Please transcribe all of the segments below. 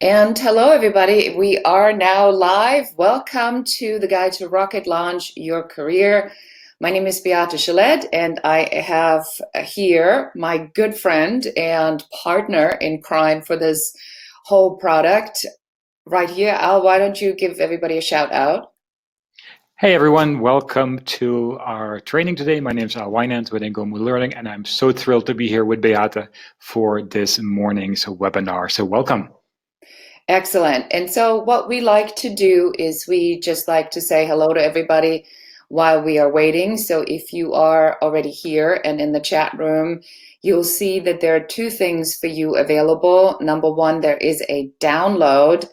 And hello, everybody. We are now live. Welcome to the Guide to Rocket Launch Your Career. My name is Beate, and I have here my good friend and partner in crime for this whole product right here. Al, why don't you give everybody a shout out? Hey everyone, welcome to our training today. My name is Al Wijnands with Ingo Learning, and I'm so thrilled to be here with Beate for this morning's webinar. So welcome. Excellent. And so what we like to do is we just like to say hello to everybody while we are waiting. So if you are already here and in the chat room, you'll see that there are two things for you available. Number one, there is a download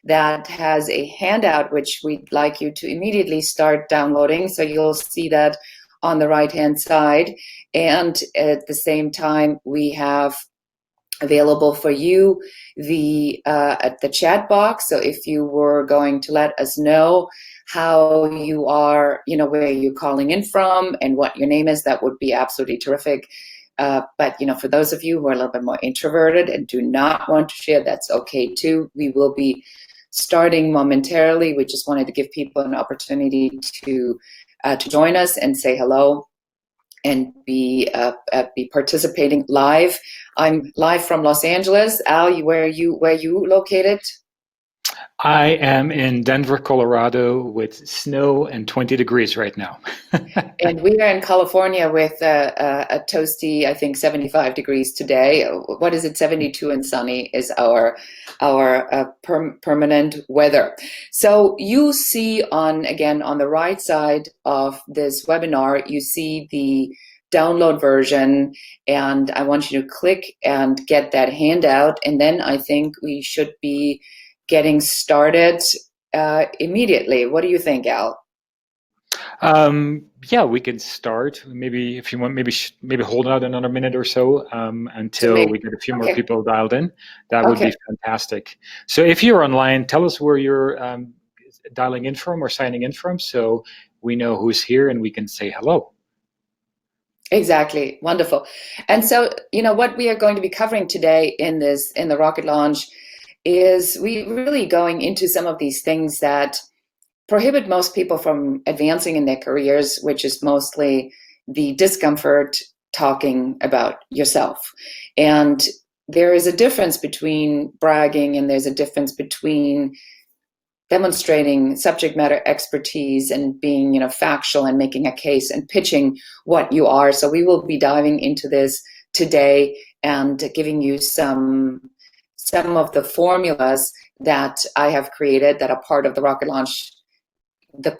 that has a handout, which we'd like you to immediately start downloading. So you'll see that on the right-hand side. And at the same time, we have available for you at the chat box. So if you were going to let us know how you are, where you're calling in from and what your name is, that would be absolutely terrific. But for those of you who are a little bit more introverted and do not want to share, that's okay too. We will be starting momentarily. We just wanted to give people an opportunity to join us and say hello and be participating live. I'm live from Los Angeles. Al, where are you located? I am in Denver, Colorado with snow and 20 degrees right now. And we are in California with a toasty, I think 75 degrees today. What is it? 72 and sunny is our permanent weather. So you see again on the right side of this webinar, you see the download version, and I want you to click and get that handout, and then I think we should be getting started immediately. What do you think, Al? Yeah, we can start. Maybe if you want, maybe hold out another minute or so until we get a few more people dialed in. That would be fantastic. So if you're online, tell us where you're dialing in from or signing in from, so we know who's here and we can say hello. Exactly. Wonderful. And so, what we are going to be covering today in the rocket launch is we really going into some of these things that prohibit most people from advancing in their careers, which is mostly the discomfort talking about yourself. And there is a difference between bragging and there's a difference between demonstrating subject matter expertise and being, factual and making a case and pitching what you are. So we will be diving into this today and giving you some of the formulas that I have created that are part of the Rocket Launch, the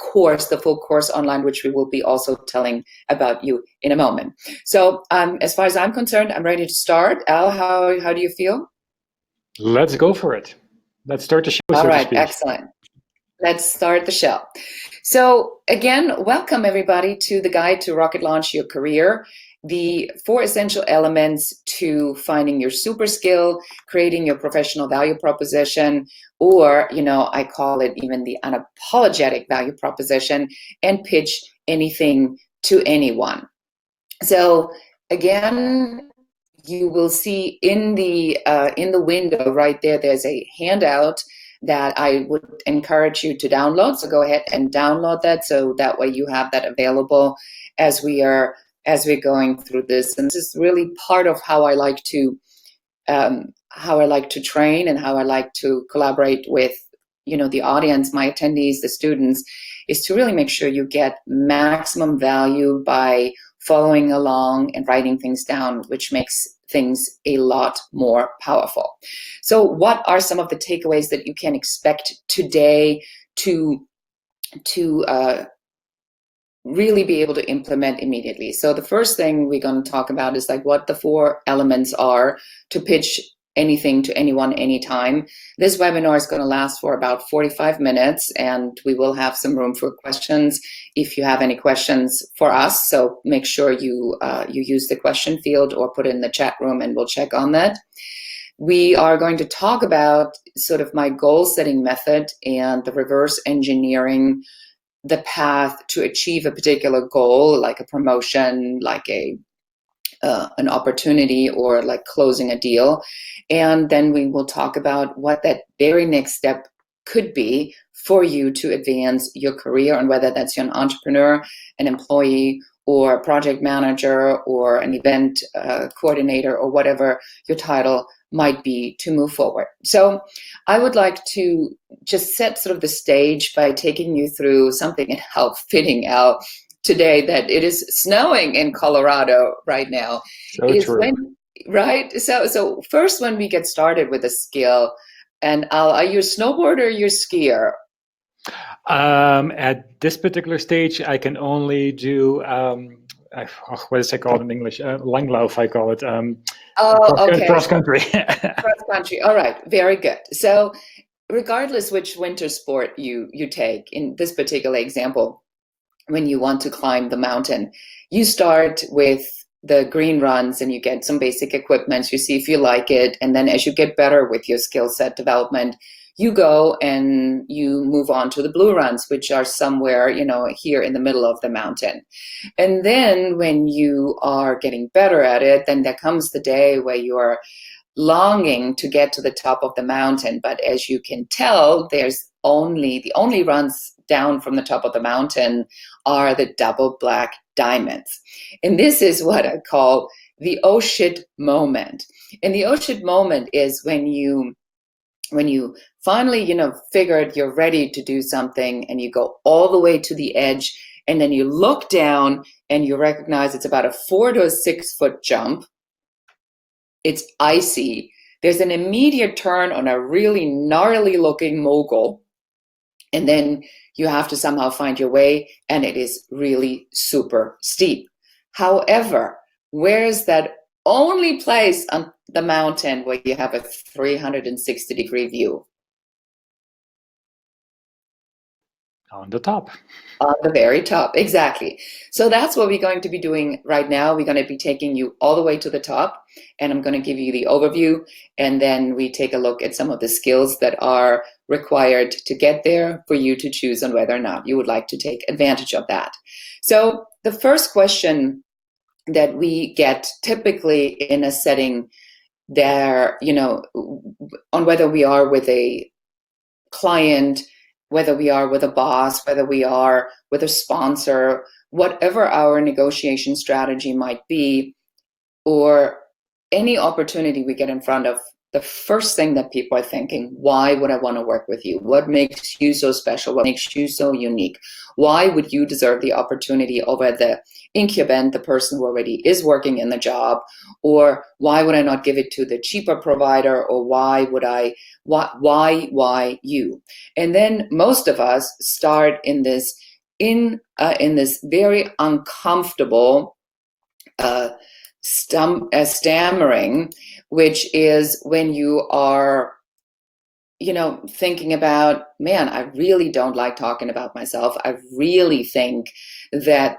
full course online, which we will be also telling about you in a moment. So as far as I'm concerned, I'm ready to start. Al, how do you feel? Let's go for it. Let's start the show. All right, excellent. Let's start the show. So again, welcome everybody to the Guide to Rocket Launch Your Career. The 4 essential elements to finding your super skill, creating your professional value proposition, or, I call it even the unapologetic value proposition, and pitch anything to anyone. So again, you will see in the window right there, there's a handout that I would encourage you to download. So go ahead and download that, so that way you have that available as we're going through this. And this is really part of how I like to train and how I like to collaborate with the audience, my attendees, the students, is to really make sure you get maximum value by following along and writing things down, which makes things a lot more powerful. So what are some of the takeaways that you can expect today to really be able to implement immediately? So the first thing we're going to talk about is like what the 4 elements are to pitch anything to anyone, anytime. This webinar is going to last for about 45 minutes, and we will have some room for questions if you have any questions for us. So make sure you use the question field or put it in the chat room, and we'll check on that. We are going to talk about sort of my goal setting method and the reverse engineering the path to achieve a particular goal, like a promotion, like a an opportunity or like closing a deal. And then we will talk about what that very next step could be for you to advance your career, and whether that's you're an entrepreneur, an employee, or a project manager, or an event coordinator, or whatever your title might be to move forward. So I would like to just set sort of the stage by taking you through something and how fitting, Al, today that it is snowing in Colorado right now. So Is true. when, right? So first, when we get started with a skill, and Al, are you a snowboarder or you a skier? At this particular stage, I can only do what is it called in English? Langlauf, I call it. Oh, okay. Cross country. Cross country. All right. Very good. So regardless which winter sport you take, in this particular example, when you want to climb the mountain, you start with the green runs and you get some basic equipment, you see if you like it, and then as you get better with your skill set development, you go and you move on to the blue runs, which are somewhere, here in the middle of the mountain. And then when you are getting better at it, then there comes the day where you are longing to get to the top of the mountain. But as you can tell, the only runs down from the top of the mountain are the double black diamonds. And this is what I call the oh shit moment. And the oh shit moment is when you finally, figured you're ready to do something, and you go all the way to the edge, and then you look down and you recognize it's about a 4 to 6 foot jump. It's icy. There's an immediate turn on a really gnarly looking mogul. And then you have to somehow find your way, and it is really super steep. However, where's that only place on the mountain where you have a 360-degree view? On the top. On the very top, exactly. So that's what we're going to be doing right now. We're going to be taking you all the way to the top, and I'm going to give you the overview, and then we take a look at some of the skills that are required to get there for you to choose on whether or not you would like to take advantage of that. So the first question that we get typically in a setting there, on whether we are with a client, whether we are with a boss, whether we are with a sponsor, whatever our negotiation strategy might be, or any opportunity we get in front of, the first thing that people are thinking, why would I want to work with you? What makes you so special? What makes you so unique? Why would you deserve the opportunity over the incumbent, the person who already is working in the job? Or why would I not give it to the cheaper provider? Or why you? And then most of us start in this very uncomfortable stammering, which is when you are thinking about, man, I really don't like talking about myself. I really think that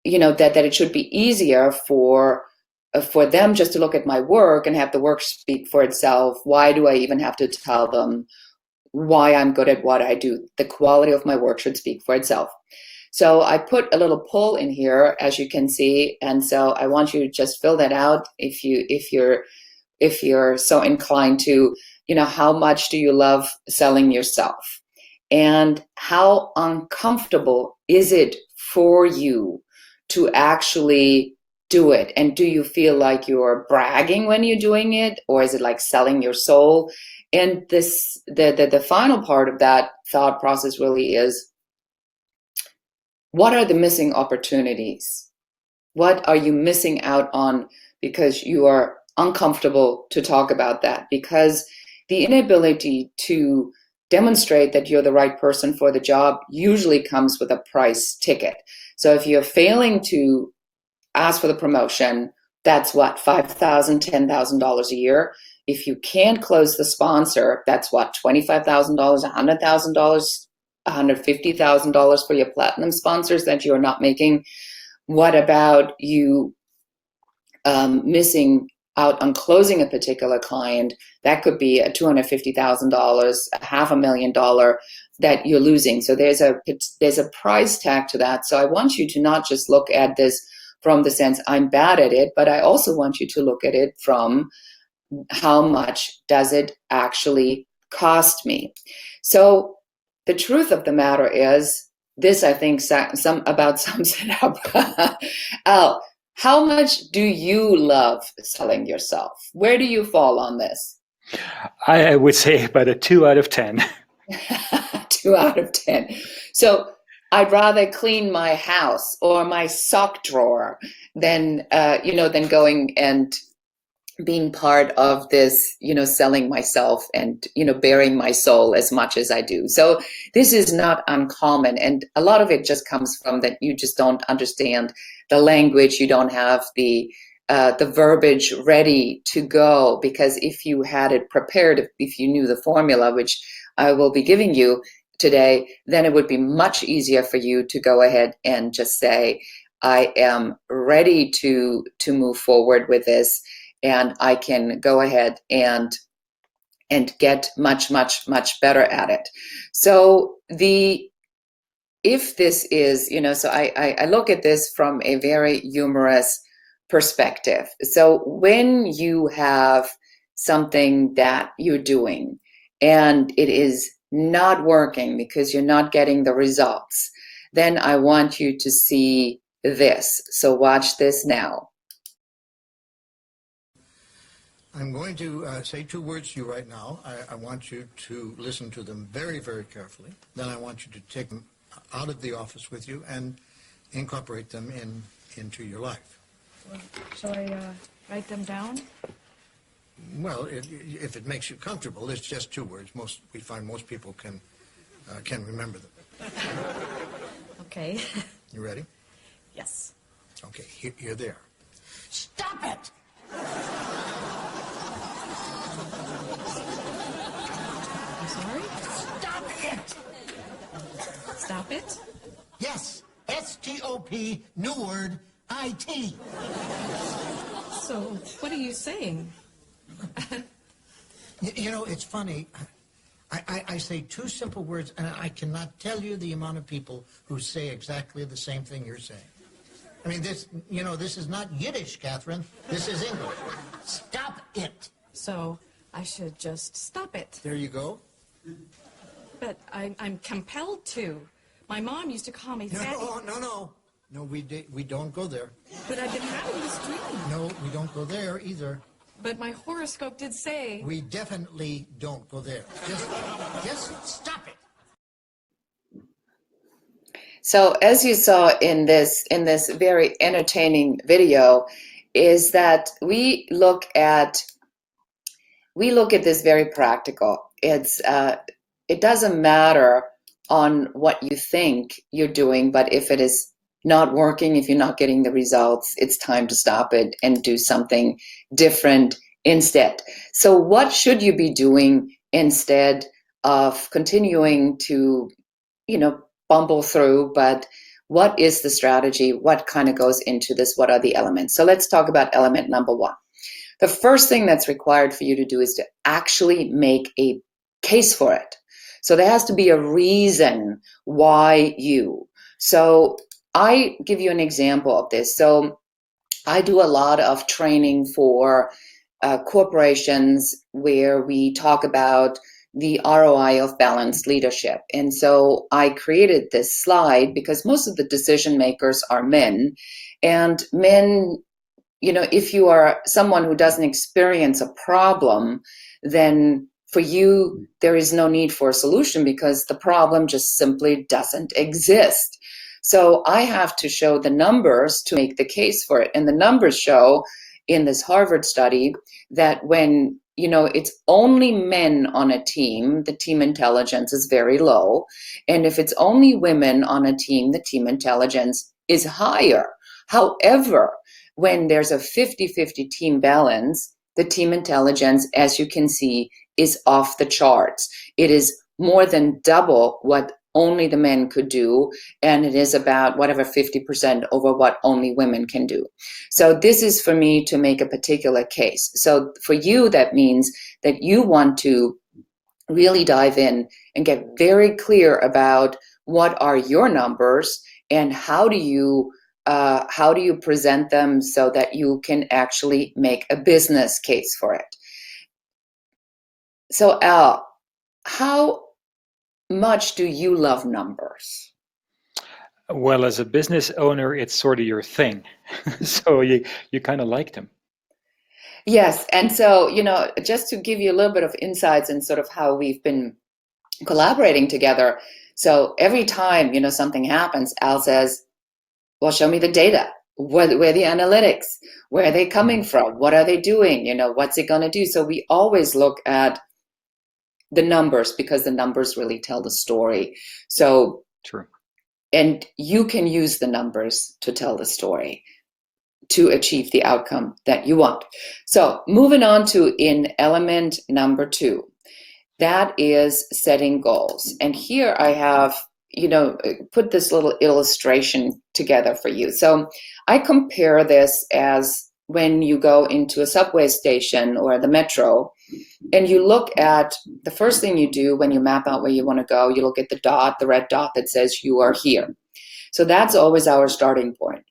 that it should be easier for them just to look at my work and have the work speak for itself. Why do I even have to tell them why I'm good at what I do? The quality of my work should speak for itself. So I put a little poll in here, as you can see, and so I want you to just fill that out if you're so inclined to. How much do you love selling yourself, and how uncomfortable is it for you to actually do it? And do you feel like you're bragging when you're doing it, or is it like selling your soul? And the final part of that thought process really is, what are the missing opportunities? What are you missing out on because you are uncomfortable to talk about that? Because the inability to demonstrate that you're the right person for the job usually comes with a price ticket. So if you're failing to ask for the promotion, that's what, $5,000, $10,000 a year. If you can't close the sponsor, that's what, $25,000, $100,000, $150,000 for your platinum sponsors that you're not making. What about you missing out on closing a particular client? That could be a $250,000, $500,000 that you're losing. So there's a price tag to that. So I want you to not just look at this from the sense I'm bad at it, but I also want you to look at it from how much does it actually cost me. So the truth of the matter is, this I think about sums it up. Al, how much do you love selling yourself? Where do you fall on this? I would say about a 2 out of 10. 2 out of 10. So I'd rather clean my house or my sock drawer than than going and being part of this, selling myself and, bearing my soul as much as I do. So this is not uncommon. And a lot of it just comes from that you just don't understand the language. You don't have the verbiage ready to go, because if you had it prepared, if you knew the formula, which I will be giving you today, then it would be much easier for you to go ahead and just say, I am ready to move forward with this, and I can go ahead and get much, much, much better at it. So if this is, so I look at this from a very humorous perspective. So when you have something that you're doing and it is not working because you're not getting the results, then I want you to see this. So watch this now. I'm going to say 2 words to you right now. I want you to listen to them very, very carefully. Then I want you to take them out of the office with you and incorporate them into your life. Well, shall I write them down? Well, if it makes you comfortable, it's just 2 words. We find most people can remember them. Okay. You ready? Yes. Okay, you're there. Stop it! I'm sorry? Stop it! Stop it? Yes, S-T-O-P, new word, I-T. So, what are you saying? It's funny. I say 2 simple words, and I cannot tell you the amount of people who say exactly the same thing you're saying. I mean, this is not Yiddish, Catherine. This is English. Stop it. So, I should just stop it. There you go. But I'm compelled to. My mom used to call me fatty. No. No, we don't go there. But I've been having this dream. No, we don't go there either. But my horoscope did say... We definitely don't go there. Just stop it. So as you saw in this very entertaining video, is that we look at this very practical. It doesn't matter on what you think you're doing, but if it is not working, if you're not getting the results, it's time to stop it and do something different instead. So what should you be doing instead of continuing to, bumble through? But what is the strategy? What kind of goes into this? What are the elements? So let's talk about element number 1. The first thing that's required for you to do is to actually make a case for it. So there has to be a reason why you. So I give you an example of this. So I do a lot of training for corporations where we talk about the ROI of balanced leadership. And so I created this slide because most of the decision makers are men, and men, if you are someone who doesn't experience a problem, then for you, there is no need for a solution because the problem just simply doesn't exist. So I have to show the numbers to make the case for it. And the numbers show in this Harvard study that when, it's only men on a team, the team intelligence is very low. And if it's only women on a team, the team intelligence is higher. However, when there's a 50-50 team balance, the team intelligence, as you can see, is off the charts. It is more than double what only the men could do, and it is about 50% over what only women can do. So this is for me to make a particular case. So for you, that means that you want to really dive in and get very clear about what are your numbers and how do you how do you present them so that you can actually make a business case for it? So Al, how much do you love numbers? Well, as a business owner, it's sort of your thing. So you kind of like them. Yes, and so, just to give you a little bit of insights and sort of how we've been collaborating together. So every time, something happens, Al says, well, show me the data. Where are the analytics? Where are they coming from? What are they doing? What's it going to do? So we always look at the numbers because the numbers really tell the story. So true. And you can use the numbers to tell the story to achieve the outcome that you want. So moving on to in element number 2, that is setting goals. And here I have, put this little illustration together for you. So I compare this as when you go into a subway station or the metro, and you look at the first thing you do when you map out where you want to go, you look at the red dot that says you are here. So that's always our starting point.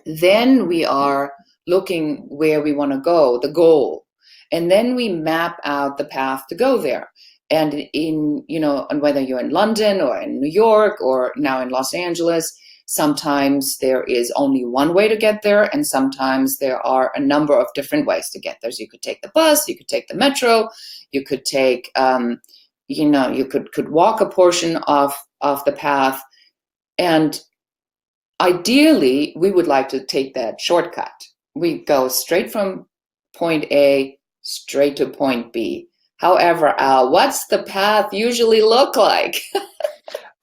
Then we are looking where we want to go, the goal. And then we map out the path to go there. And and whether you're in London or in New York or now in Los Angeles, sometimes there is only one way to get there, and sometimes there are a number of different ways to get there. So you could take the bus, you could take the metro, you could take, you could walk a portion of the path. And ideally, we would like to take that shortcut. We go straight from point A straight to point B. However, Al, what's the path usually look like?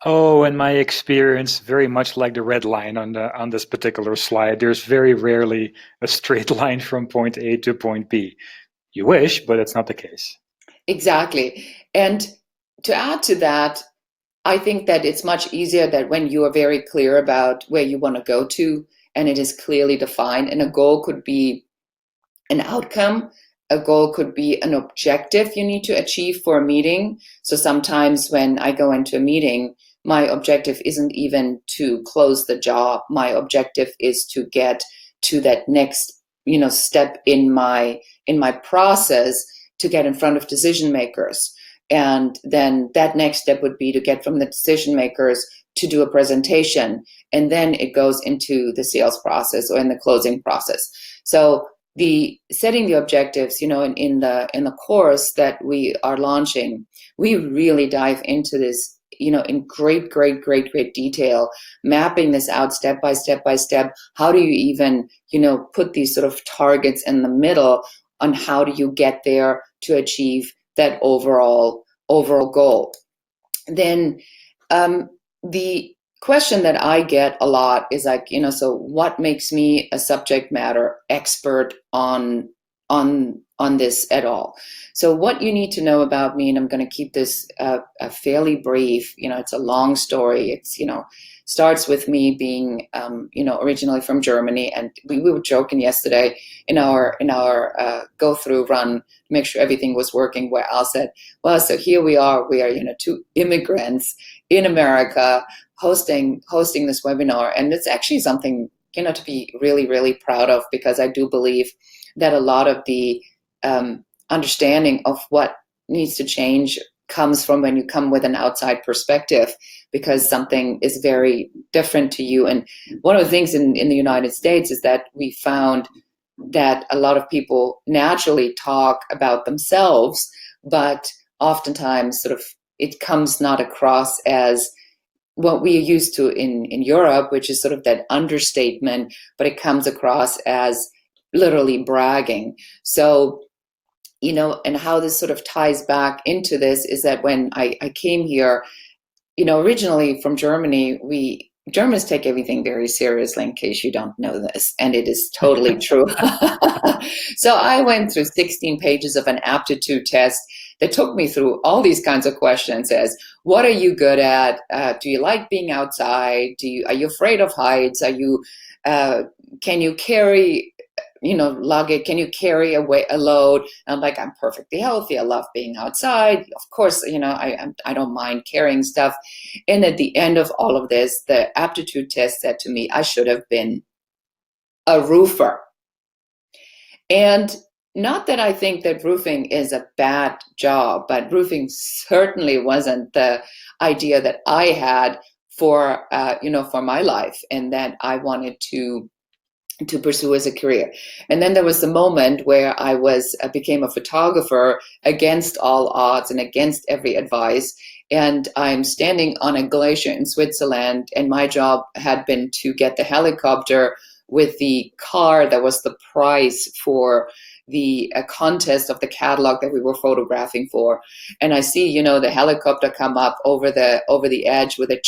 Oh, in my experience, very much like the red line on this particular slide, there's very rarely a straight line from point A to point B. You wish, but it's not the case. Exactly. And to add to that, I think that it's much easier that when you are very clear about where you want to go to and it is clearly defined, and a goal could be an outcome, a goal could be an objective you need to achieve for a meeting. So sometimes when I go into a meeting, my objective isn't even to close the job. My objective is to get to that next, step in my process to get in front of decision makers. And then that next step would be to get from the decision makers to do a presentation. And then it goes into the sales process or in the closing process. So the setting the objectives, in the course that we are launching, we really dive into this, in great detail, mapping this out step by step. How do you even, put these sort of targets in the middle on how do you get there to achieve that overall goal? Then the question that I get a lot is like, so what makes me a subject matter expert on this at all? So what you need to know about me, and I'm going to keep this fairly brief. It's a long story. It's starts with me being originally from Germany, and we were joking yesterday in our go through run to make sure everything was working, where Al said, well, so here we are 2 immigrants in America hosting this webinar, and it's actually something to be really proud of, because I do believe that a lot of the understanding of what needs to change comes from when you come with an outside perspective, because something is very different to you. And one of the things in the United States is that we found that a lot of people naturally talk about themselves, but oftentimes sort of it comes not across as what we are used to in Europe, which is sort of that understatement, but it comes across as literally bragging. So, and how this sort of ties back into this is that when I came here, originally from Germany, Germans take everything very seriously, in case you don't know this, and it is totally true. So I went through 16 pages of an aptitude test that took me through all these kinds of questions as, what are you good at? Do you like being outside? Are you afraid of heights? Can you carry, lug it? Can you carry a load? And I'm like, I'm perfectly healthy. I love being outside. Of course, I don't mind carrying stuff. And at the end of all of this, the aptitude test said to me, I should have been a roofer. And not that I think that roofing is a bad job, but roofing certainly wasn't the idea that I had for for my life, and that I wanted to pursue as a career. And then there was the moment where I became a photographer against all odds and against every advice. And I'm standing on a glacier in Switzerland, and my job had been to get the helicopter with the car that was the prize for the contest of the catalog that we were photographing for. And I see, the helicopter come up over the edge with a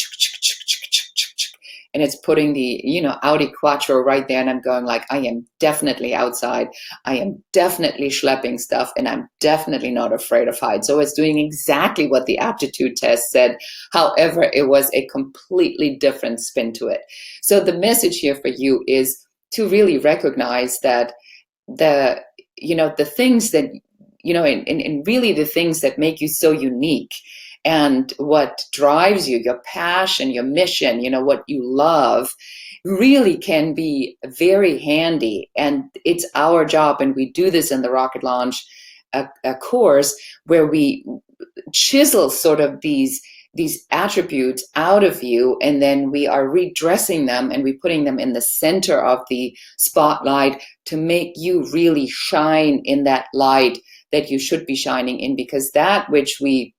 and it's putting the Audi Quattro right there, and I'm going like, I am definitely outside, I am definitely schlepping stuff, and I'm definitely not afraid of heights. So it's doing exactly what the aptitude test said. However, it was a completely different spin to it. So the message here for you is to really recognize that the things that and really the things that make you so unique, and what drives you, your passion, your mission, what you love, really can be very handy. And it's our job, and we do this in the Rocket Launch a course where we chisel sort of these attributes out of you, and then we are redressing them, and we're putting them in the center of the spotlight to make you really shine in that light that you should be shining in, because that which we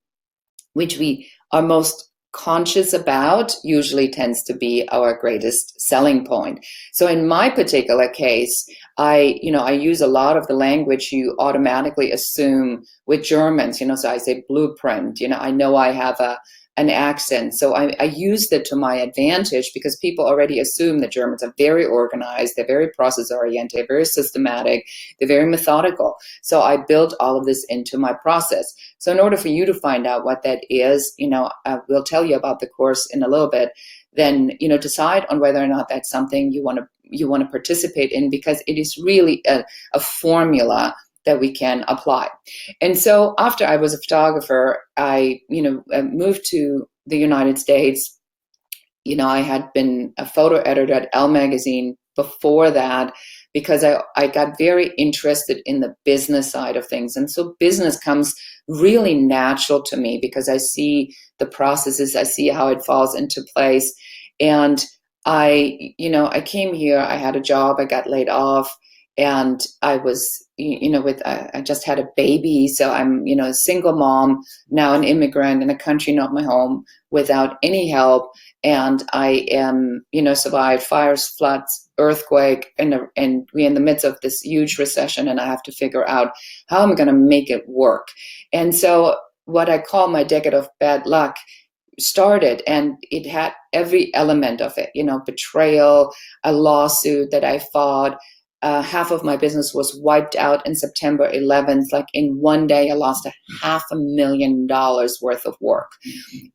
are most conscious about usually tends to be our greatest selling point. So in my particular case, I use a lot of the language you automatically assume with Germans, so I say blueprint, I know I have an accent. So I use that to my advantage, because people already assume that Germans are very organized, they're very process oriented, very systematic, they're very methodical. So I built all of this into my process. So in order for you to find out what that is, we'll tell you about the course in a little bit, then, decide on whether or not that's something you want to participate in, because it is really a formula that we can apply. And so after I was a photographer, I moved to the United States. I had been a photo editor at Elle magazine before that, because I got very interested in the business side of things. And so business comes really natural to me, because I see the processes, I see how it falls into place. And I came here, I had a job, I got laid off, and I was, I just had a baby. So I'm, a single mom, now an immigrant in a country not my home, without any help. And I am, survived fires, floods, earthquake, and we're in the midst of this huge recession, and I have to figure out how I'm going to make it work. And so what I call my decade of bad luck started, and it had every element of it, betrayal, a lawsuit that I fought. Half of my business was wiped out in September 11th. Like in one day, I lost $500,000 worth of work,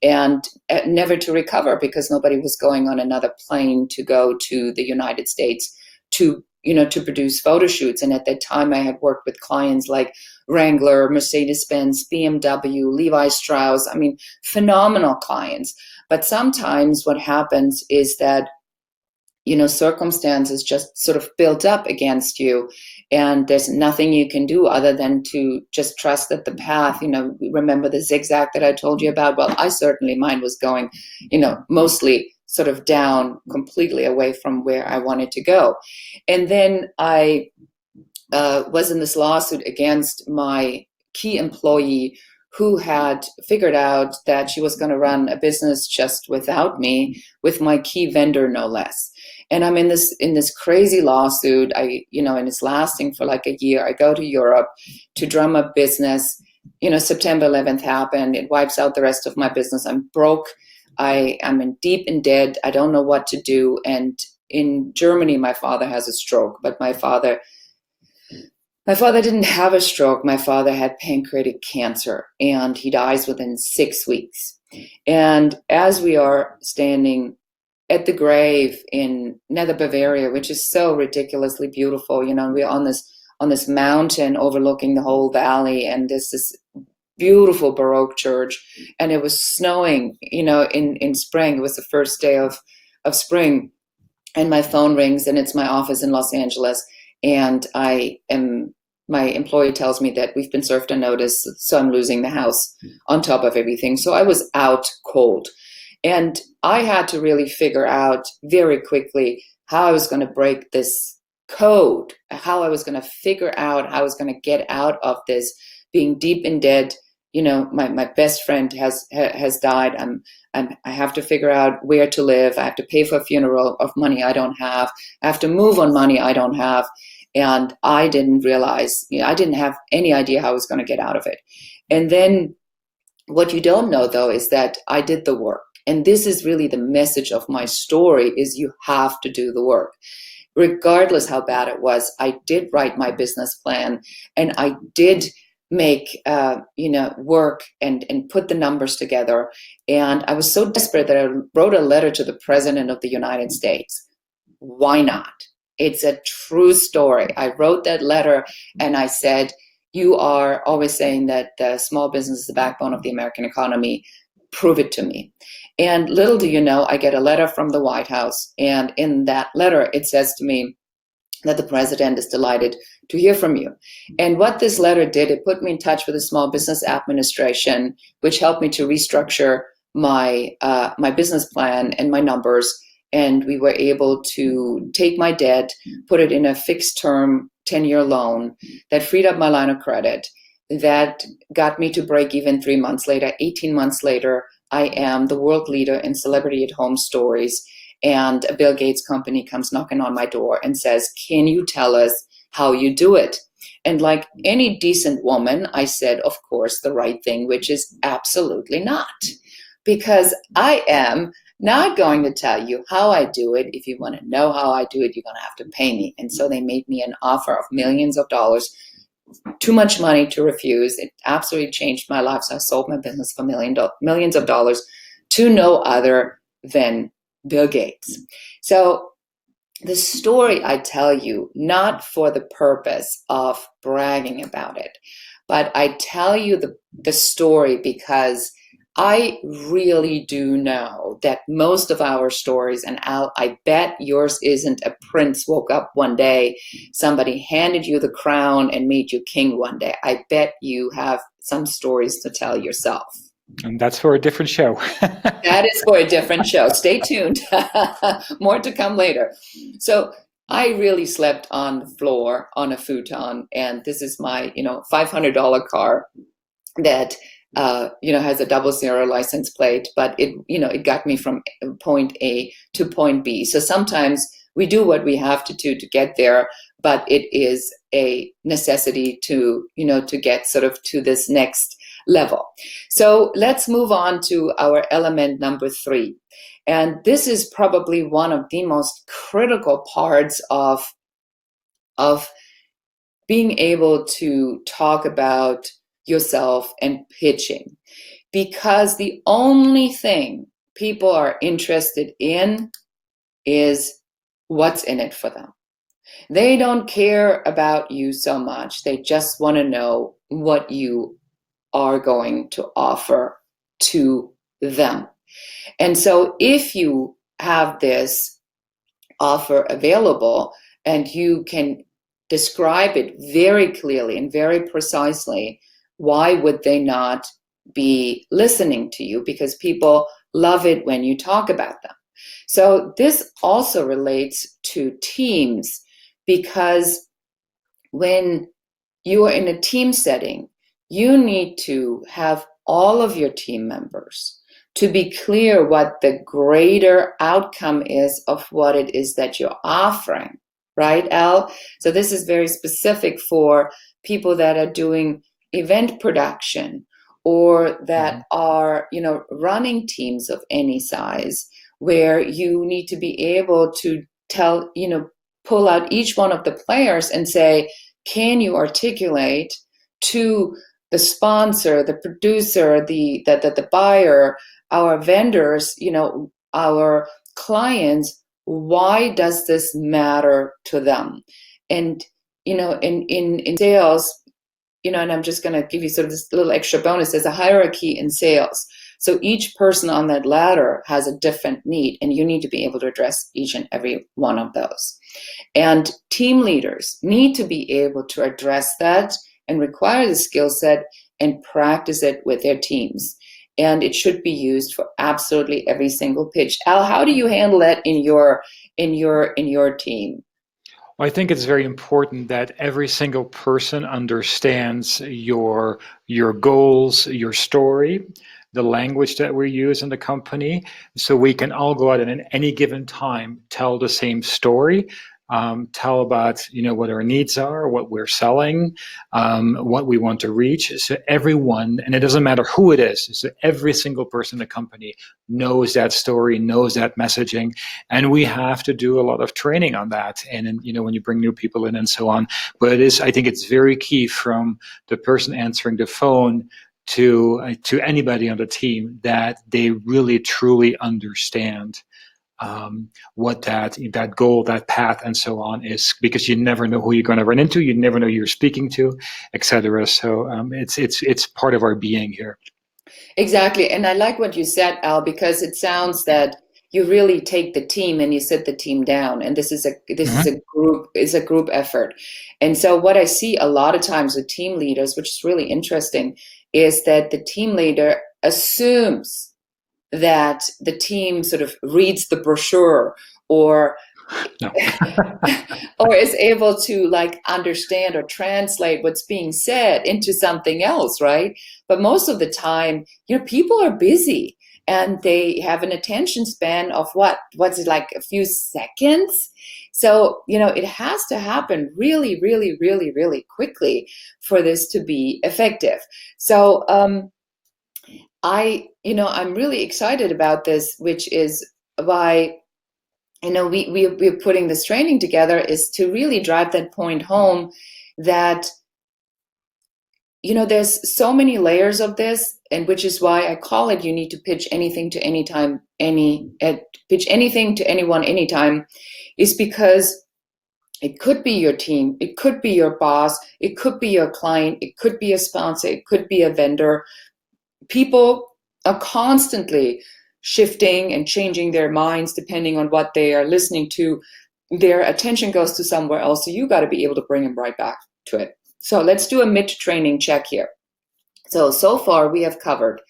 and never to recover, because nobody was going on another plane to go to the United States to produce photo shoots. And at that time, I had worked with clients like Wrangler, Mercedes-Benz, BMW, Levi Strauss. I mean, phenomenal clients. But sometimes what happens is that circumstances just sort of build up against you, and there's nothing you can do other than to just trust that the path, remember the zigzag that I told you about? Well, mine was going, mostly sort of down, completely away from where I wanted to go. And then I was in this lawsuit against my key employee, who had figured out that she was going to run a business just without me, with my key vendor, no less. And I'm in this crazy lawsuit. And it's lasting for like a year. I go to Europe to drum up business. September 11th happened. It wipes out the rest of my business. I'm broke. I'm deep in debt. I don't know what to do. And in Germany, my father has a stroke, but my father didn't have a stroke. My father had pancreatic cancer, and he dies within 6 weeks. And as we are standing at the grave in Nether Bavaria, which is so ridiculously beautiful. We're on this mountain overlooking the whole valley, and there's this beautiful Baroque church, and it was snowing, in spring. It was the first day of spring, and my phone rings, and it's my office in Los Angeles, and my employee tells me that we've been served a notice, so I'm losing the house on top of everything. So I was out cold. And I had to really figure out very quickly how I was going to break this code, how I was going to figure out how I was going to get out of this being deep in debt. My best friend has died. I have to figure out where to live. I have to pay for a funeral of money I don't have. I have to move on money I don't have. And I didn't realize, I didn't have any idea how I was going to get out of it. And then what you don't know, though, is that I did the work. And this is really the message of my story, is you have to do the work. Regardless how bad it was, I did write my business plan, and I did make work and put the numbers together. And I was so desperate that I wrote a letter to the President of the United States. Why not? It's a true story. I wrote that letter and I said, you are always saying that small business is the backbone of the American economy. Prove it to me. And little do you know, I get a letter from the White House. And in that letter, it says to me that the president is delighted to hear from you. And what this letter did, it put me in touch with the Small Business Administration, which helped me to restructure my business plan and my numbers. And we were able to take my debt, put it in a fixed term 10-year loan that freed up my line of credit. That got me to break even 3 months later. 18 months later, I am the world leader in celebrity at home stories. And a Bill Gates company comes knocking on my door and says, can you tell us how you do it? And like any decent woman, I said, of course, the right thing, which is absolutely not. Because I am not going to tell you how I do it. If you want to know how I do it, you're going to have to pay me. And so they made me an offer of millions of dollars. Too much money to refuse. It absolutely changed my life. So I sold my business for millions of dollars to no other than Bill Gates. So the story I tell you, not for the purpose of bragging about it, but I tell you the story because I really do know that most of our stories, and I bet yours isn't a prince woke up one day, somebody handed you the crown and made you king one day. I bet you have some stories to tell yourself. And that's for a different show. That is for a different show. Stay tuned. More to come later. So I really slept on the floor on a futon, and this is my, $500 car that has a 00 license plate, but it got me from point A to point B. So sometimes we do what we have to do to get there, but it is a necessity to get sort of to this next level. So let's move on to our element number 3. And this is probably one of the most critical parts of being able to talk about yourself and pitching, because the only thing people are interested in is what's in it for them. They don't care about you so much. They just want to know what you are going to offer to them. And so if you have this offer available and you can describe it very clearly and very precisely, why would they not be listening to you? Because people love it when you talk about them. So this also relates to teams, because when you are in a team setting, you need to have all of your team members to be clear what the greater outcome is of what it is that you're offering, right, Al? So this is very specific for people that are doing event production or that are, running teams of any size, where you need to be able to pull out each one of the players and say, can you articulate to the sponsor, the producer, the buyer, our vendors, our clients, why does this matter to them? And, in sales, and I'm just going to give you sort of this little extra bonus. There's a hierarchy in sales. So each person on that ladder has a different need, and you need to be able to address each and every one of those. And team leaders need to be able to address that and require the skill set and practice it with their teams. And it should be used for absolutely every single pitch. Al, how do you handle that in your team? Well, I think it's very important that every single person understands your goals, your story, the language that we use in the company, so we can all go out and at any given time tell the same story. Tell about what our needs are, what we're selling, what we want to reach. So everyone, and it doesn't matter who it is, so every single person in the company knows that story, knows that messaging, and we have to do a lot of training on that. And when you bring new people in and so on, but I think it's very key from the person answering the phone to anybody on the team that they really truly understand what that goal, that path, and so on is, because you never know who you're going to run into, you never know who you're speaking to, etc. So it's part of our being here. Exactly, and I like what you said, Al, because it sounds that you really take the team and you sit the team down, and this is a group effort. And so what I see a lot of times with team leaders, which is really interesting, is that the team leader assumes that the team sort of reads the brochure or no. or is able to understand or translate what's being said into something else, right? But most of the time, people are busy and they have an attention span of what's it, like a few seconds? So, it has to happen really, really, really, really quickly for this to be effective. So, I'm really excited about this, which is why, we're putting this training together, is to really drive that point home that, there's so many layers of this, and which is why I call it, you need to pitch anything to pitch anything to anyone, anytime, is because it could be your team, it could be your boss, it could be your client, it could be a sponsor, it could be a vendor. People are constantly shifting and changing their minds depending on what they are listening to. Their attention goes to somewhere else, so you got to be able to bring them right back to it. So let's do a mid-training check here. So far we have covered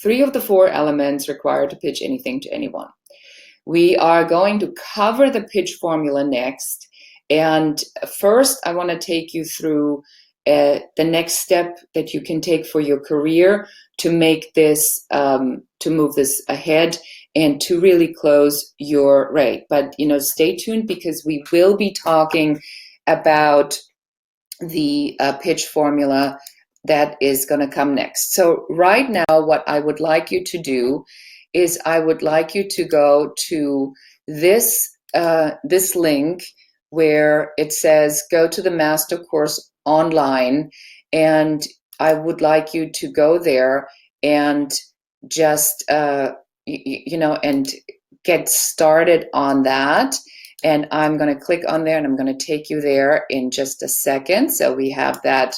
3 of the 4 elements required to pitch anything to anyone. We are going to cover the pitch formula next. And first, I want to take you through the next step that you can take for your career to make this, to move this ahead and to really close your rate. But, stay tuned, because we will be talking about the pitch formula that is going to come next. So right now, what I would like you to do is I would like you to go to this link where it says go to the master course online, and I would like you to go there and just and get started on that. And I'm going to click on there, and I'm going to take you there in just a second. So we have that.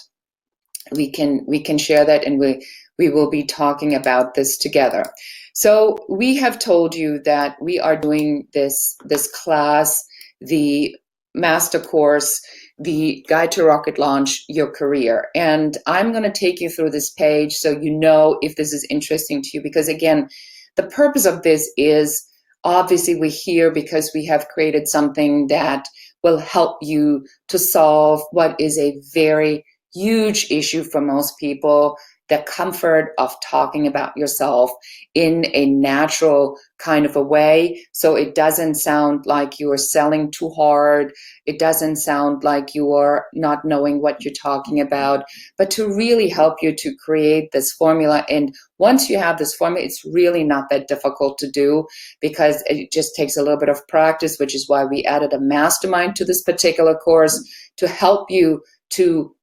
We can share that, and we will be talking about this together. So we have told you that we are doing this class, the master course, the Guide to Rocket Launch Your Career. And I'm going to take you through this page so you know if this is interesting to you, because again, the purpose of this is, obviously we're here because we have created something that will help you to solve what is a very huge issue for most people, the comfort of talking about yourself in a natural kind of a way. So it doesn't sound like you are selling too hard. It doesn't sound like you are not knowing what you're talking about, but to really help you to create this formula. And once you have this formula, it's really not that difficult to do, because it just takes a little bit of practice, which is why we added a mastermind to this particular course to help you to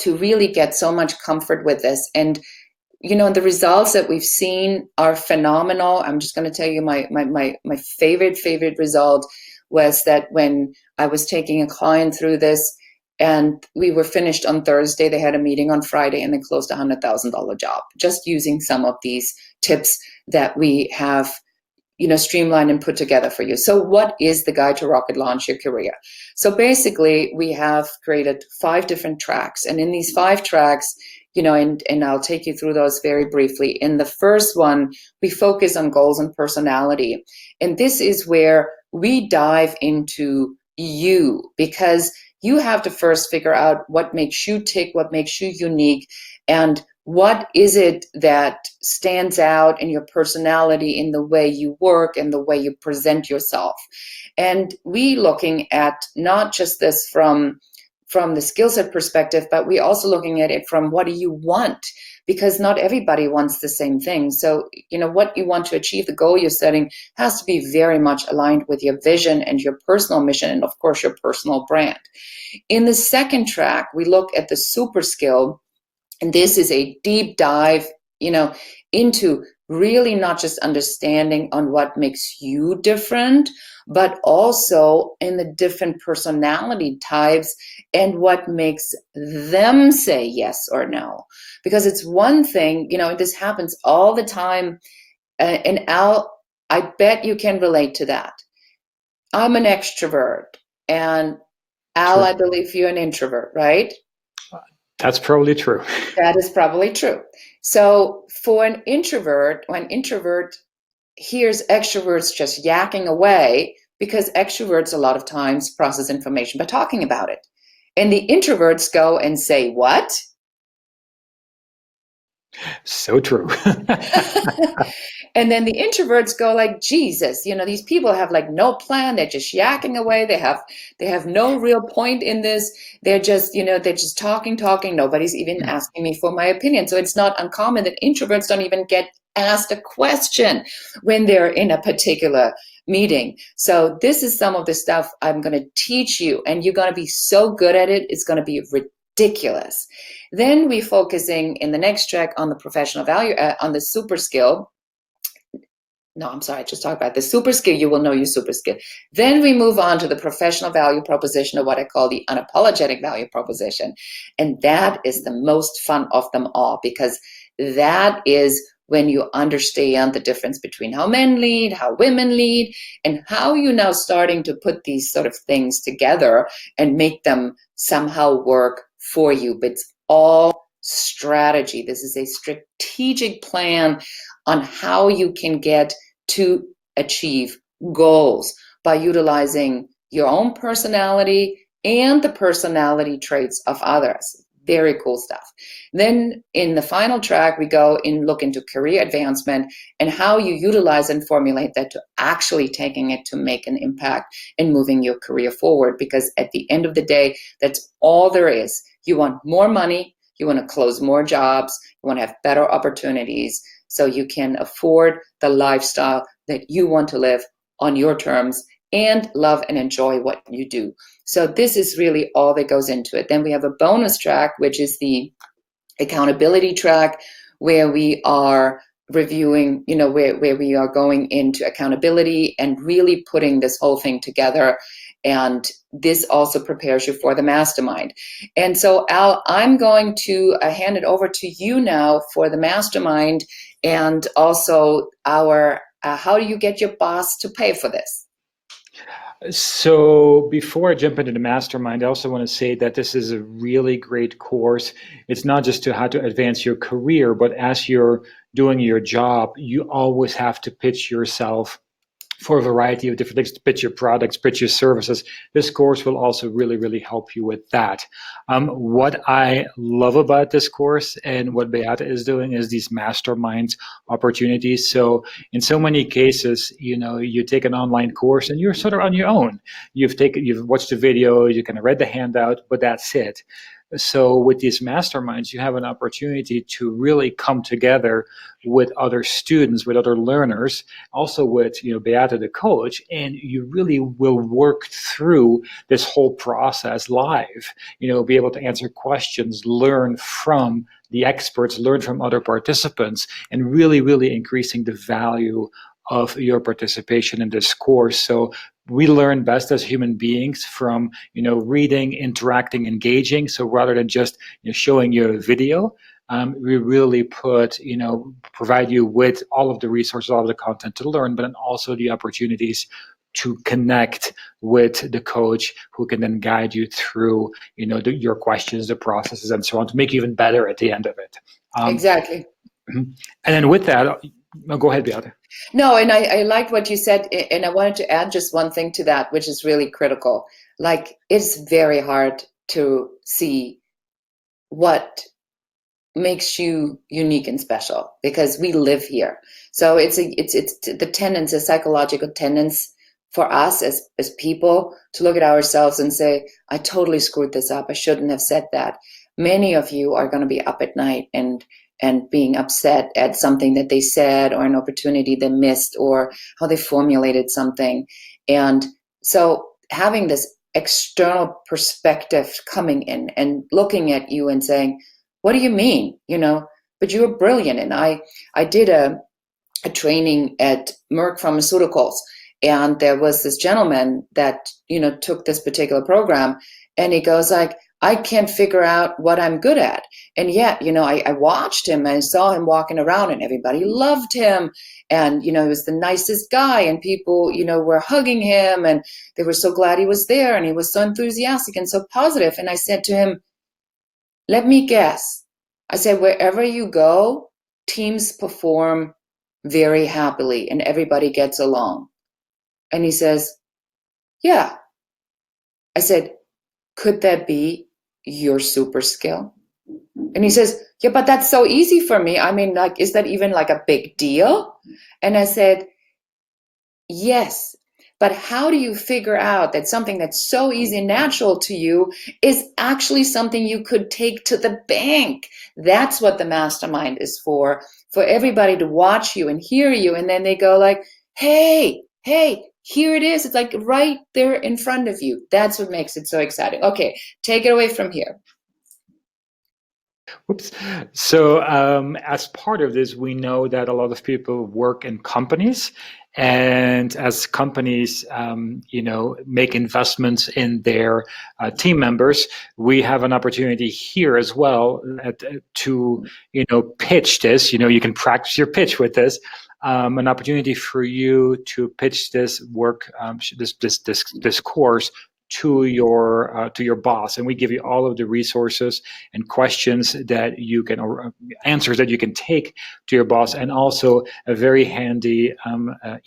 really get so much comfort with this. And the results that we've seen are phenomenal. I'm just going to tell you my favorite result was that when I was taking a client through this, and we were finished on Thursday, they had a meeting on Friday, and they closed a $100,000 job just using some of these tips that we have streamlined and put together for you. So what is the Guide to Rocket Launch Your Career? So basically, we have created 5 different tracks. And in these 5 tracks, and I'll take you through those very briefly. In the first one, we focus on goals and personality. And this is where we dive into you, because you have to first figure out what makes you tick, what makes you unique, and what is it that stands out in your personality, in the way you work and the way you present yourself. And we looking at not just this from the skill set perspective, but we also looking at it from what do you want, because not everybody wants the same thing. So, what you want to achieve, the goal you're setting, has to be very much aligned with your vision and your personal mission, and of course your personal brand. In the second track, we look at the super skill. And this is a deep dive, into really not just understanding on what makes you different, but also in the different personality types and what makes them say yes or no. Because it's one thing, this happens all the time. And Al, I bet you can relate to that. I'm an extrovert, and Al, Sure. I believe you're an introvert, right? That's probably true. That is probably true. So for an introvert, when introvert hears extroverts just yakking away, because extroverts a lot of times process information by talking about it. And the introverts go and say, what? So true. And then the introverts go like, Jesus, these people have like no plan. They're just yakking away. They have no real point in this. They're just, they're just talking. Nobody's even asking me for my opinion. So it's not uncommon that introverts don't even get asked a question when they're in a particular meeting. So this is some of the stuff I'm going to teach you, and you're going to be so good at it. It's going to be ridiculous. Then we're focusing in the next track on the professional value, on the super skill. No, I'm sorry, I just talked about the super skill. You will know your super skill. Then we move on to the professional value proposition, or what I call the unapologetic value proposition. And that is the most fun of them all, because that is when you understand the difference between how men lead, how women lead, and how you now starting to put these sort of things together and make them somehow work for you. But it's all strategy. This is a strategic plan on how you can get to achieve goals by utilizing your own personality and the personality traits of others. Very cool stuff. Then in the final track, we go and look into career advancement and how you utilize and formulate that to actually taking it to make an impact and moving your career forward. Because at the end of the day, that's all there is. You want more money, you want to close more jobs, you want to have better opportunities, so you can afford the lifestyle that you want to live on your terms and love and enjoy what you do. So this is really all that goes into it. Then we have a bonus track, which is the accountability track, where we are reviewing, where we are going into accountability and really putting this whole thing together. And this also prepares you for the mastermind. And so, Al, I'm going to hand it over to you now for the mastermind, and also our how do you get your boss to pay for this? So before I jump into the mastermind, I also want to say that this is a really great course. It's not just to how to advance your career, but as you're doing your job, you always have to pitch yourself for a variety of different things, to pitch your products, pitch your services. This course will also really, really help you with that. What I love about this course and what Beate is doing is these masterminds opportunities. So in so many cases, you take an online course and you're sort of on your own. You've watched the video, you kind of read the handout, but that's it. So with these masterminds, you have an opportunity to really come together with other students, with other learners, also with Beate the coach, and you really will work through this whole process live. Be able to answer questions, learn from the experts, learn from other participants, and really, really increasing the value of your participation in this course. So we learn best as human beings from reading, interacting, engaging. So rather than just showing you a video, we really provide you with all of the resources, all of the content to learn, but then also the opportunities to connect with the coach, who can then guide you through your questions, the processes, and so on, to make you even better at the end of it. Exactly. And then with that, go ahead, Beate. No, and I liked what you said, and I wanted to add just one thing to that, which is really critical. Like, it's very hard to see what makes you unique and special, because we live here. So it's the tendency, a psychological tendency for us as people to look at ourselves and say, I totally screwed this up. I shouldn't have said that. Many of you are going to be up at night and being upset at something that they said, or an opportunity they missed, or how they formulated something. And so having this external perspective coming in and looking at you and saying, what do you mean? But you were brilliant. And I did a training at Merck Pharmaceuticals, and there was this gentleman that, took this particular program, and he goes like, I can't figure out what I'm good at. And yet, I watched him and I saw him walking around, and everybody loved him. And, he was the nicest guy, and people, were hugging him, and they were so glad he was there, and he was so enthusiastic and so positive. And I said to him, let me guess. I said, wherever you go, teams perform very happily and everybody gets along. And he says, yeah. I said, could that be your super skill? And he says, yeah, but that's so easy for me. I mean, like, is that even like a big deal? And I said, yes. But how do you figure out that something that's so easy and natural to you is actually something you could take to the bank? That's what the mastermind is for everybody to watch you and hear you. And then they go like, hey, here it is. It's like right there in front of you. That's what makes it so exciting. Okay, take it away from here. Whoops. So as part of this, we know that a lot of people work in companies, and as companies, make investments in their team members, we have an opportunity here as well to, pitch this. You can practice your pitch with this. An opportunity for you to pitch this work, this course to your boss, and we give you all of the resources and questions that you can, or answers that you can take to your boss, and also a very handy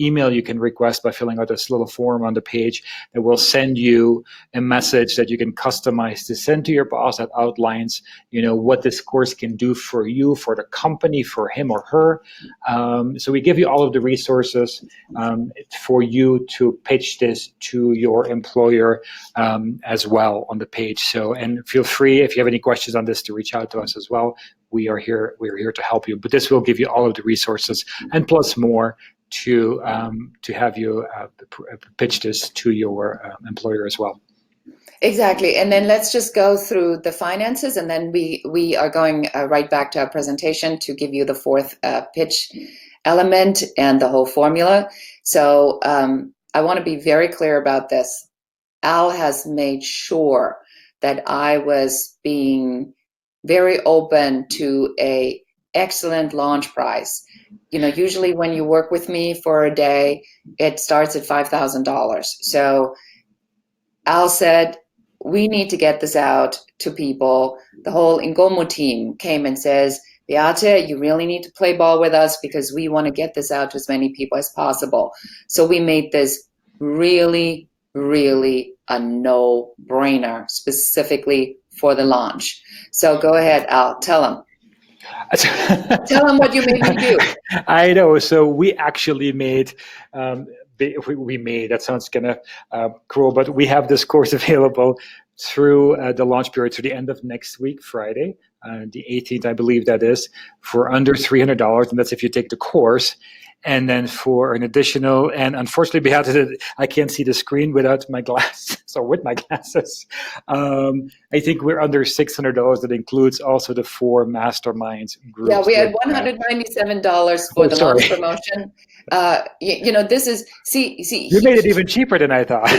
email you can request by filling out this little form on the page that will send you a message that you can customize to send to your boss that outlines what this course can do for you, for the company, for him or her. So we give you all of the resources for you to pitch this to your employer as well on the page. So, and feel free, if you have any questions on this, to reach out to us as well. We are here to help you. But this will give you all of the resources and plus more to have you pitch this to your employer as well. Exactly. And then let's just go through the finances, and then we are going right back to our presentation to give you the fourth pitch element and the whole formula. So I want to be very clear about this. Al has made sure that I was being very open to a excellent launch price. Usually when you work with me for a day, it starts at $5,000. So Al said, we need to get this out to people. The whole Ingomo team came and says, Beate, you really need to play ball with us because we want to get this out to as many people as possible. So we made this really, really a no-brainer specifically for the launch. So go ahead, Al, tell them. Tell them what you made me do. I know. So we actually made we made. That sounds kind of cruel, but we have this course available through the launch period to the end of next week, Friday, the 18th, I believe that is, for under $300, and that's if you take the course. And then for an additional, and unfortunately, Beate, I can't see the screen without my glasses, or with my glasses. I think we're under $600. That includes also the 4 masterminds groups. Yeah, we had $197 for the launch promotion. This is, see. You made it even cheaper than I thought.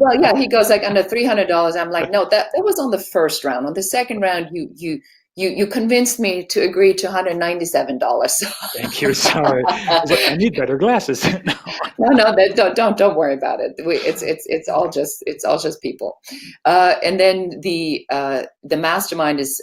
Well, yeah, he goes like under $300. I'm like, no, that was on the first round. On the second round, you convinced me to agree to $197. Thank you. Sorry, I need better glasses. No, don't worry about it. It's all just people. And then the mastermind is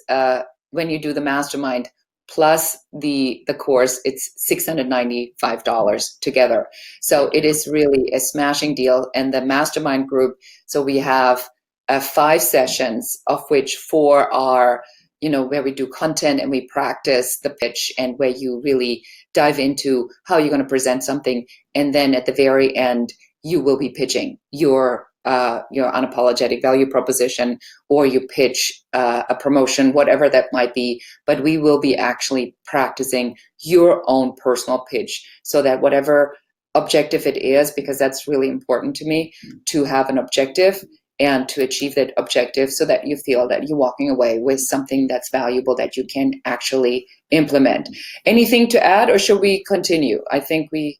when you do the mastermind plus the course, it's $695 together. So it is really a smashing deal. And the mastermind group, so we have 5 sessions, of which 4 are where we do content and we practice the pitch, and where you really dive into how you're going to present something. And then at the very end, you will be pitching your unapologetic value proposition, or you pitch a promotion, whatever that might be. But we will be actually practicing your own personal pitch, so that whatever objective it is, because that's really important to me, to have an objective and to achieve that objective, so that you feel that you're walking away with something that's valuable that you can actually implement. Anything to add, or should we continue? I think we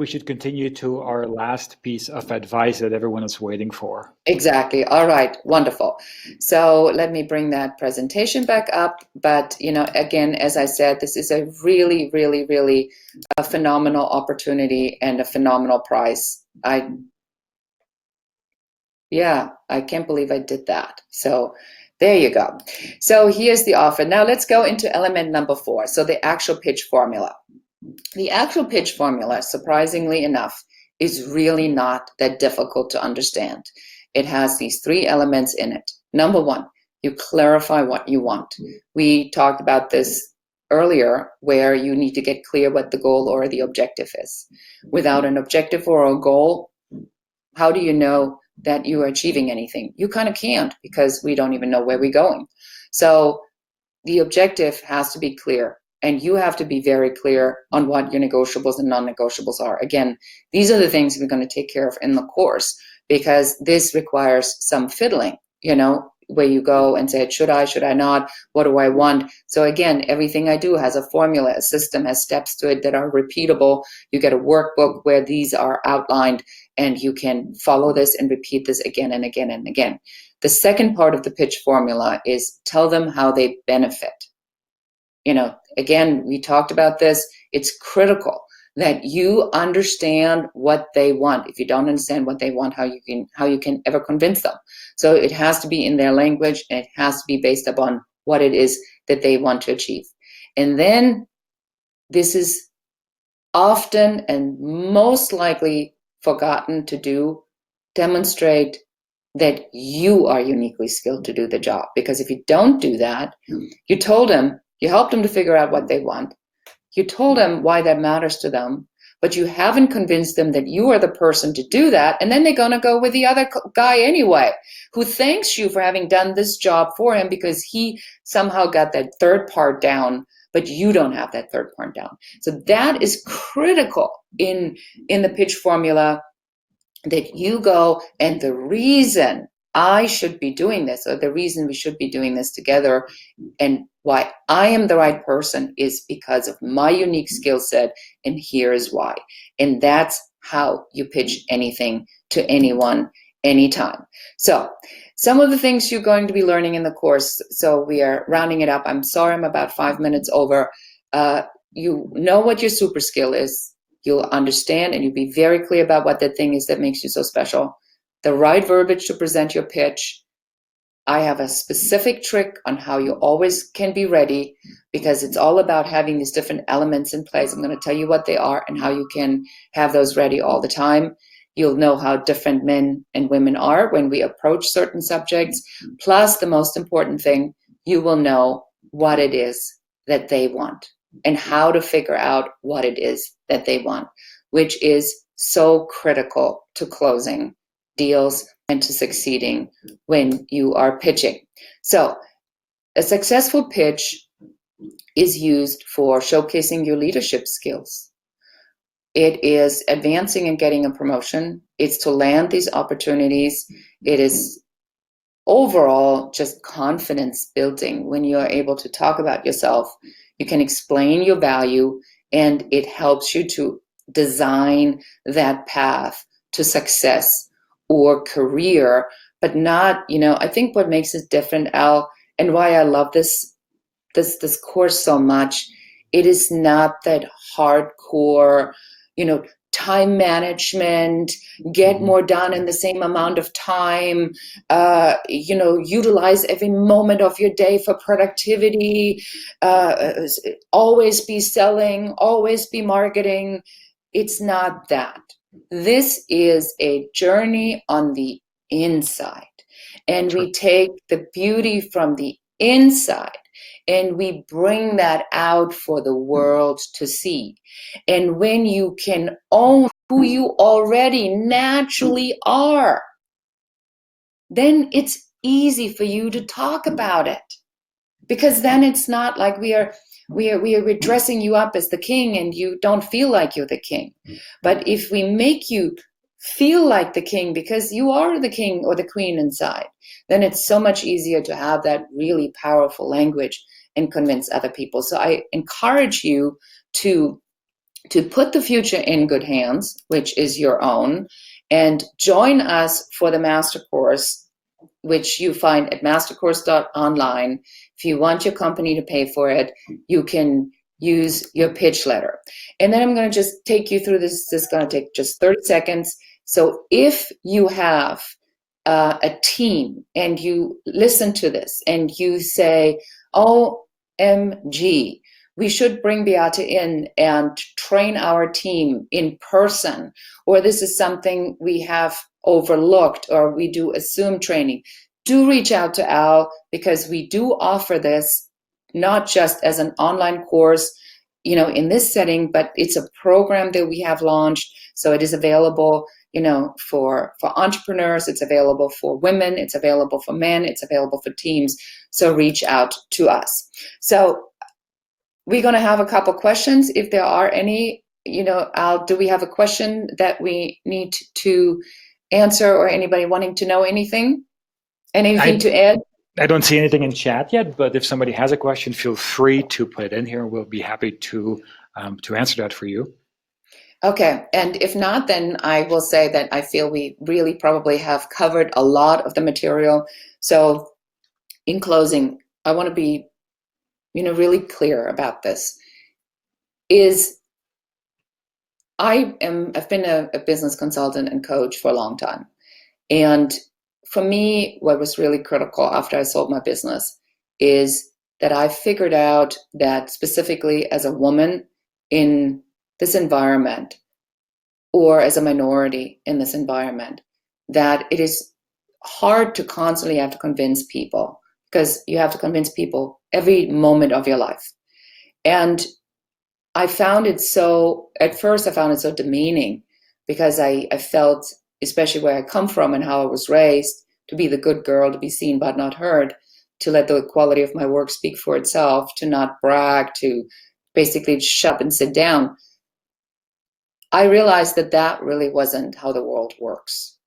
should continue to our last piece of advice that everyone is waiting for. Exactly. All right. Wonderful. So let me bring that presentation back up. But, again, as I said, this is a really, really, really a phenomenal opportunity and a phenomenal price. I can't believe I did that. So there you go. So here's the offer. Now let's go into element number 4. So the actual pitch formula. The actual pitch formula, surprisingly enough, is really not that difficult to understand. It has these 3 elements in it. Number 1, you clarify what you want. We talked about this earlier, where you need to get clear what the goal or the objective is. Without an objective or a goal, how do you know that you are achieving anything? You kind of can't, because we don't even know where we're going. So the objective has to be clear, and you have to be very clear on what your negotiables and non-negotiables are. Again, these are the things we're going to take care of in the course, because this requires some fiddling, where you go and say, should I not? What do I want? So again, everything I do has a formula, a system, has steps to it that are repeatable. You get a workbook where these are outlined, and you can follow this and repeat this again and again and again. The second part of the pitch formula is tell them how they benefit. Again, we talked about this. It's critical that you understand what they want. If you don't understand what they want, how you can ever convince them. So it has to be in their language, and it has to be based upon what it is that they want to achieve. And then this is often and most likely forgotten to do, demonstrate that you are uniquely skilled to do the job. Because if you don't do that, you helped them to figure out what they want. You told them why that matters to them, but you haven't convinced them that you are the person to do that. And then they're going to go with the other guy anyway, who thanks you for having done this job for him because he somehow got that third part down, but you don't have that third part down. So that is critical in the pitch formula, that you go, and the reason I should be doing this, or the reason we should be doing this together, and why I am the right person, is because of my unique skill set, and here is why. And that's how you pitch anything to anyone, anytime. So some of the things you're going to be learning in the course, so we are rounding it up. I'm sorry I'm about 5 minutes over. You know what your super skill is. You'll understand, and you'll be very clear about what that thing is that makes you so special. The right verbiage to present your pitch. I have a specific trick on how you always can be ready, because it's all about having these different elements in place. I'm going to tell you what they are and how you can have those ready all the time. You'll know how different men and women are when we approach certain subjects. Plus, the most important thing, you will know what it is that they want and how to figure out what it is that they want, which is so critical to closing deals and to succeeding when you are pitching. So a successful pitch is used for showcasing your leadership skills. It is advancing and getting a promotion. It's to land these opportunities. It is overall just confidence building. When you are able to talk about yourself, you can explain your value, and it helps you to design that path to success or career, but not, I think what makes it different, Al, and why I love this course so much, it is not that hardcore, time management, get more done in the same amount of time, utilize every moment of your day for productivity, always be selling, always be marketing. It's not that. This is a journey on the inside. And we take the beauty from the inside and we bring that out for the world to see. And when you can own who you already naturally are, then it's easy for you to talk about it. Because then it's not like we're dressing you up as the king and you don't feel like you're the king. But if we make you feel like the king because you are the king or the queen inside, then it's so much easier to have that really powerful language and convince other people. So I encourage you to put the future in good hands, which is your own, and join us for the master course, which you find at mastercourse.online. If you want your company to pay for it, you can use your pitch letter. And then I'm going to just take you through this. This is going to take just 30 seconds. So if you have a team and you listen to this and you say, OMG, we should bring Beate in and train our team in person, or this is something we have overlooked, or we do a Zoom training, do reach out to Al, because we do offer this not just as an online course, in this setting, but it's a program that we have launched. So it is available, for entrepreneurs, it's available for women, it's available for men, it's available for teams. So reach out to us. So we're going to have a couple questions. If there are any, Al, do we have a question that we need to answer, or anybody wanting to know anything? Anything to add? I don't see anything in chat yet, but if somebody has a question, feel free to put it in here. We'll be happy to answer that for you. Okay, and if not, then I will say that I feel we really probably have covered a lot of the material. So in closing, I want to be, really clear about this. I've been a business consultant and coach for a long time. And for me, what was really critical after I sold my business is that I figured out that specifically as a woman in this environment, or as a minority in this environment, that it is hard to constantly have to convince people, because you have to convince people every moment of your life. And I found it so, at first I found it so demeaning, because I felt, especially where I come from and how I was raised, to be the good girl, to be seen but not heard, to let the quality of my work speak for itself, to not brag, to basically shut up and sit down. I realized that that really wasn't how the world works.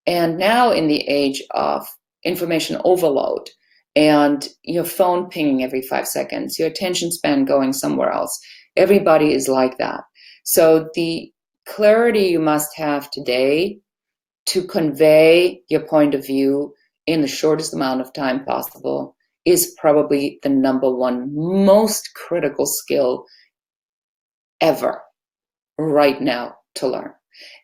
And now, in the age of information overload and your phone pinging every 5 seconds, your attention span going somewhere else, everybody is like that. So the clarity you must have today to convey your point of view in the shortest amount of time possible is probably the number one most critical skill ever right now to learn.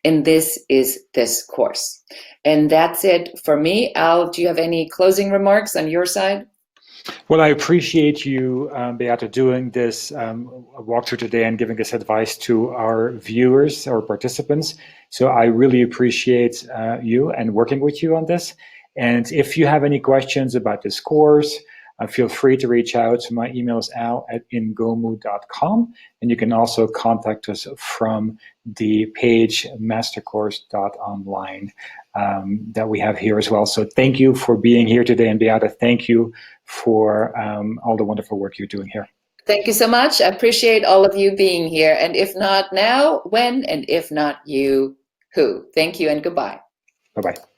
And this is this course. And that's it for me. Al, do you have any closing remarks on your side? Well, I appreciate you, Beate, doing this walkthrough today and giving this advice to our viewers or participants. So I really appreciate you and working with you on this. And if you have any questions about this course, feel free to reach out. So my email is al@ingomu.com, and you can also contact us from the page mastercourse.online that we have here as well. So thank you for being here today, and Beate, thank you for all the wonderful work you're doing here. Thank you so much. I appreciate all of you being here. And if not now, when? And if not you, who? Thank you and goodbye. Bye-bye.